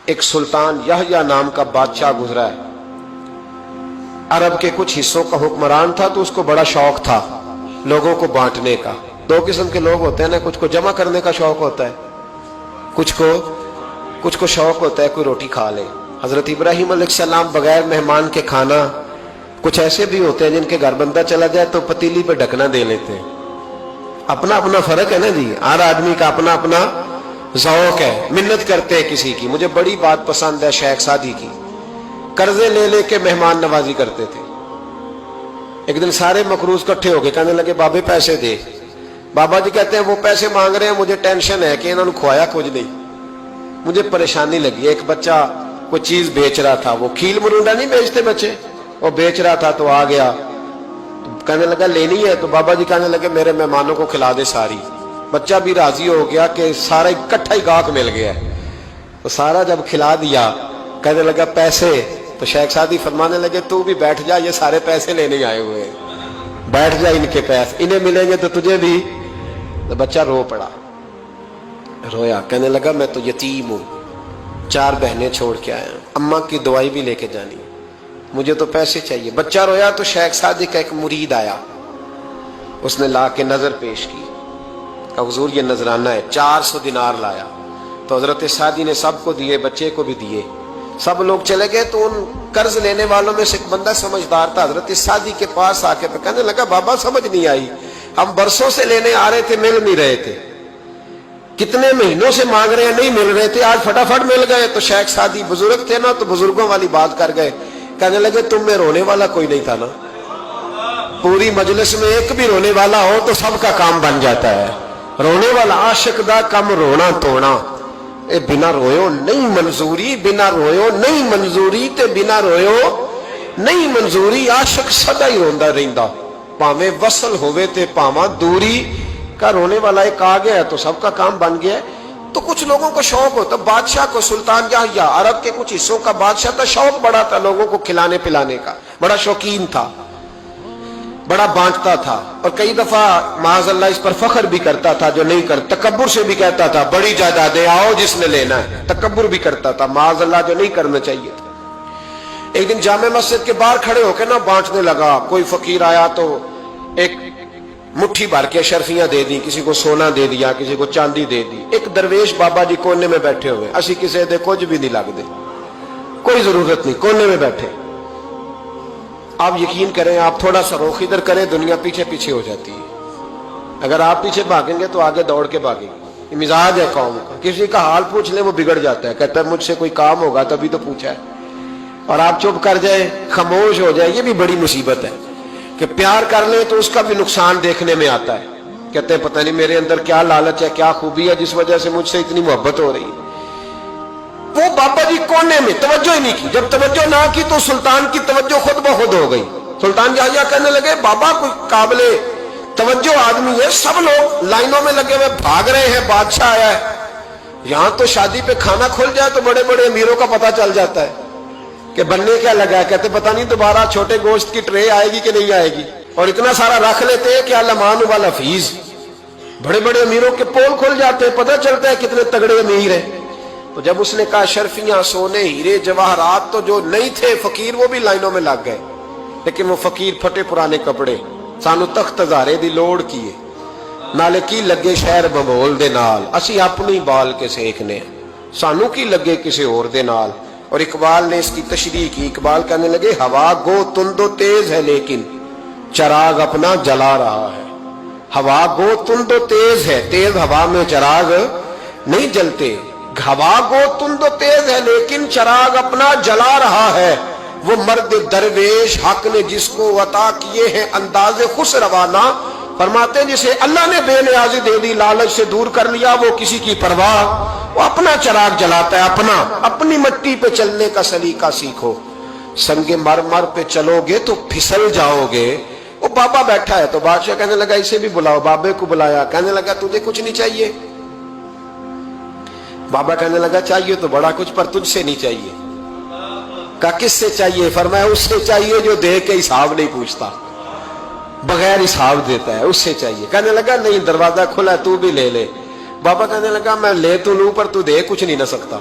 ایک سلطان یحییٰ نام کا بادشاہ گزرا ہے، عرب کے کچھ حصوں کا حکمران تھا، تو اس کو بڑا شوق تھا لوگوں کو بانٹنے کا۔ دو قسم کے لوگ ہوتے ہیں نا، کچھ کو جمع کرنے کا شوق ہوتا ہے، کچھ کو شوق ہوتا ہے کوئی روٹی کھا لے۔ حضرت ابراہیم علیہ السلام بغیر مہمان کے کھانا، کچھ ایسے بھی ہوتے ہیں جن کے گھر بندہ چلا جائے تو پتیلی پہ ڈھکنا دے لیتے ہیں۔ اپنا اپنا فرق ہے نا جی، ہر آدمی کا اپنا اپنا ذوق ہے، منت کرتے ہیں کسی کی۔ مجھے بڑی بات پسند ہے شیخ سعدی کی، قرضے لے لے کے مہمان نوازی کرتے تھے۔ ایک دن سارے مقروض کٹھے ہو گئے، کہنے لگے بابے پیسے دے۔ بابا جی کہتے ہیں وہ پیسے مانگ رہے ہیں، مجھے ٹینشن ہے کہ انہوں نے کھوایا کچھ نہیں، مجھے پریشانی لگی۔ ایک بچہ کوئی چیز بیچ رہا تھا، وہ کھیل مرونڈا نہیں بیچتے بچے، وہ بیچ رہا تھا تو آ گیا، کہنے لگا لینی ہے، تو بابا جی کہنے لگے میرے مہمانوں کو کھلا دے ساری۔ بچہ بھی راضی ہو گیا کہ سارا اکٹھا ہی گاہک مل گیا ہے، تو سارا جب کھلا دیا کہنے لگا پیسے، تو شیخ سعدی فرمانے لگے تو بھی بیٹھ جا، یہ سارے پیسے لینے آئے ہوئے ہیں، بیٹھ جا، ان کے پیسے انہیں ملیں گے تو تجھے بھی۔ تو بچہ رو پڑا، رویا، کہنے لگا میں تو یتیم ہوں، 4 بہنیں چھوڑ کے آیا ہوں، اماں کی دوائی بھی لے کے جانی، مجھے تو پیسے چاہیے۔ بچہ رویا تو شیخ سعدی کا ایک مرید آیا، اس نے لا کے نظر پیش کی، کہ حضور یہ نذرانہ ہے، 400 دینار لایا۔ تو حضرت سعدی نے سب کو دیے، بچے کو بھی دیے، سب لوگ چلے گئے۔ تو ان قرض لینے والوں میں سے ایک بندہ سمجھدار تھا، حضرت سعدی کے پاس آ کے کہنے لگا بابا سمجھ نہیں آئی، ہم برسوں سے لینے آ رہے تھے، مل نہیں رہے تھے، کتنے مہینوں سے مانگ رہے ہیں نہیں مل رہے تھے، آج فٹافٹ مل گئے۔ تو شیخ سعدی بزرگ تھے نا، تو بزرگوں والی بات کر گئے، کہنے لگے تم میں رونے والا کوئی نہیں تھا نا، پوری مجلس میں ایک بھی رونے والا ہو تو سب کا کام بن جاتا ہے۔ رونے والا عاشق دا کم رونا توڑنا، اے بنا رویو نہیں منظوری، بنا رویو نہیں منظوری تے بنا رویو نہیں منظوری، عاشق سدا ہی روندا رہندا، پاویں وصل ہوئے تے پاواں دوری، کا رونے والا ایک آ گیا ہے تو سب کا کام بن گیا ہے۔ تو کچھ لوگوں کو شوق ہوتا، بادشاہ کو سلطان یحییٰ عرب کے کچھ حصوں کا بادشاہ تھا، شوق بڑا تھا لوگوں کو کھلانے پلانے کا، بڑا شوقین تھا، بڑا بانٹتا تھا، اور کئی دفعہ معاذ اللہ اس پر فخر بھی کرتا تھا جو نہیں کرتا، تکبر سے بھی کہتا تھا بڑی جائیدادیں آؤ جس نے لینا ہے، تکبر بھی کرتا تھا معاذ اللہ جو نہیں کرنا چاہیے تھا۔ ایک دن جامع مسجد کے باہر کھڑے ہو کے نا بانٹنے لگا، کوئی فقیر آیا تو ایک مٹھی بھر کے اشرفیاں دے دی، کسی کو سونا دے دیا، کسی کو چاندی دے دی۔ ایک درویش بابا جی کونے میں بیٹھے ہوئے، اسی کسی دے کچھ بھی نہیں لگ دے، کوئی ضرورت نہیں، کونے میں بیٹھے۔ آپ یقین کریں، آپ تھوڑا سا رخ ادھر کریں، دنیا پیچھے پیچھے ہو جاتی ہے، اگر آپ پیچھے بھاگیں گے تو آگے دوڑ کے بھاگیں گے۔ یہ مزاج ہے قوم کا، کسی کا حال پوچھ لیں وہ بگڑ جاتا ہے، کہتا ہے مجھ سے کوئی کام ہوگا تبھی تو پوچھا ہے، اور آپ چپ کر جائیں، خاموش ہو جائیں، یہ بھی بڑی مصیبت ہے کہ پیار کر لیں تو اس کا بھی نقصان دیکھنے میں آتا ہے، کہتے ہیں پتہ نہیں میرے اندر کیا لالچ ہے، کیا خوبی ہے جس وجہ سے مجھ سے اتنی محبت ہو رہی ہے۔ وہ بابا جی کونے میں توجہ ہی نہیں کی، جب توجہ نہ کی تو سلطان کی توجہ خود بخود ہو گئی۔ سلطان یحییٰ کہنے لگے بابا کوئی قابل توجہ آدمی ہے، سب لوگ لائنوں میں لگے ہوئے بھاگ رہے ہیں، بادشاہ آیا ہے، یہاں تو شادی پہ کھانا کھل جائے تو بڑے بڑے امیروں کا پتہ چل جاتا ہے کہ بننے کیا لگا ہے، کہتے پتہ نہیں دوبارہ چھوٹے گوشت کی ٹرے آئے گی کہ نہیں آئے گی، اور اتنا سارا رکھ لیتے ہیں کہ علمان والا فیس، بڑے بڑے امیروں کے پول کھل جاتے ہیں، پتہ چلتا ہے کتنے تگڑے امیر ہیں۔ تو جب اس نے کہا شرفیاں، سونے، ہیرے، جواہرات، تو جو نہیں تھے فقیر وہ بھی لائنوں میں لگ گئے، لیکن وہ فقیر پھٹے پرانے کپڑے، سانو تخت ہزارے دی لوڑ کیے، نالے کی لگے شہر بمول دے نال، اسی اپنی بال کے سیکھنے، سانو کی لگے کسی اور دے نال۔ اور اقبال نے اس کی تشریح کی، اقبال کہنے لگے ہوا گو تند و تیز ہے لیکن چراغ اپنا جلا رہا ہے، ہوا گو تند و تیز ہے، تیز ہوا میں چراغ نہیں جلتے، ہوا گو تند و تیز ہے لیکن چراغ اپنا جلا رہا ہے، وہ مرد درویش حق نے جس کو عطا کیے ہیں انداز خوش روانہ، فرماتے ہیں جسے اللہ نے بے نیازی دے دی، لالچ سے دور کر لیا، وہ کسی کی پرواہ، وہ اپنا چراغ جلاتا ہے، اپنی مٹی پہ چلنے کا سلیقہ سیکھو، سنگ مرمر پہ چلو گے تو پھسل جاؤ گے۔ وہ بابا بیٹھا ہے تو بادشاہ کہنے لگا اسے بھی بلاؤ، بابے کو بلایا، کہنے لگا تجھے کچھ نہیں چاہیے؟ بابا کہنے لگا چاہیے تو بڑا کچھ، پر تجھ سے نہیں چاہیے۔ کہا کس سے چاہیے؟ فرمایا اس سے چاہیے جو دے کے حساب نہیں پوچھتا، بغیر حساب دیتا ہے، اس سے چاہیے۔ کہنے لگا نہیں، دروازہ کھلا ہے، تو بھی لے لے۔ بابا کہنے لگا میں لے تو لوں پر تو دے کچھ نہیں نہ سکتا۔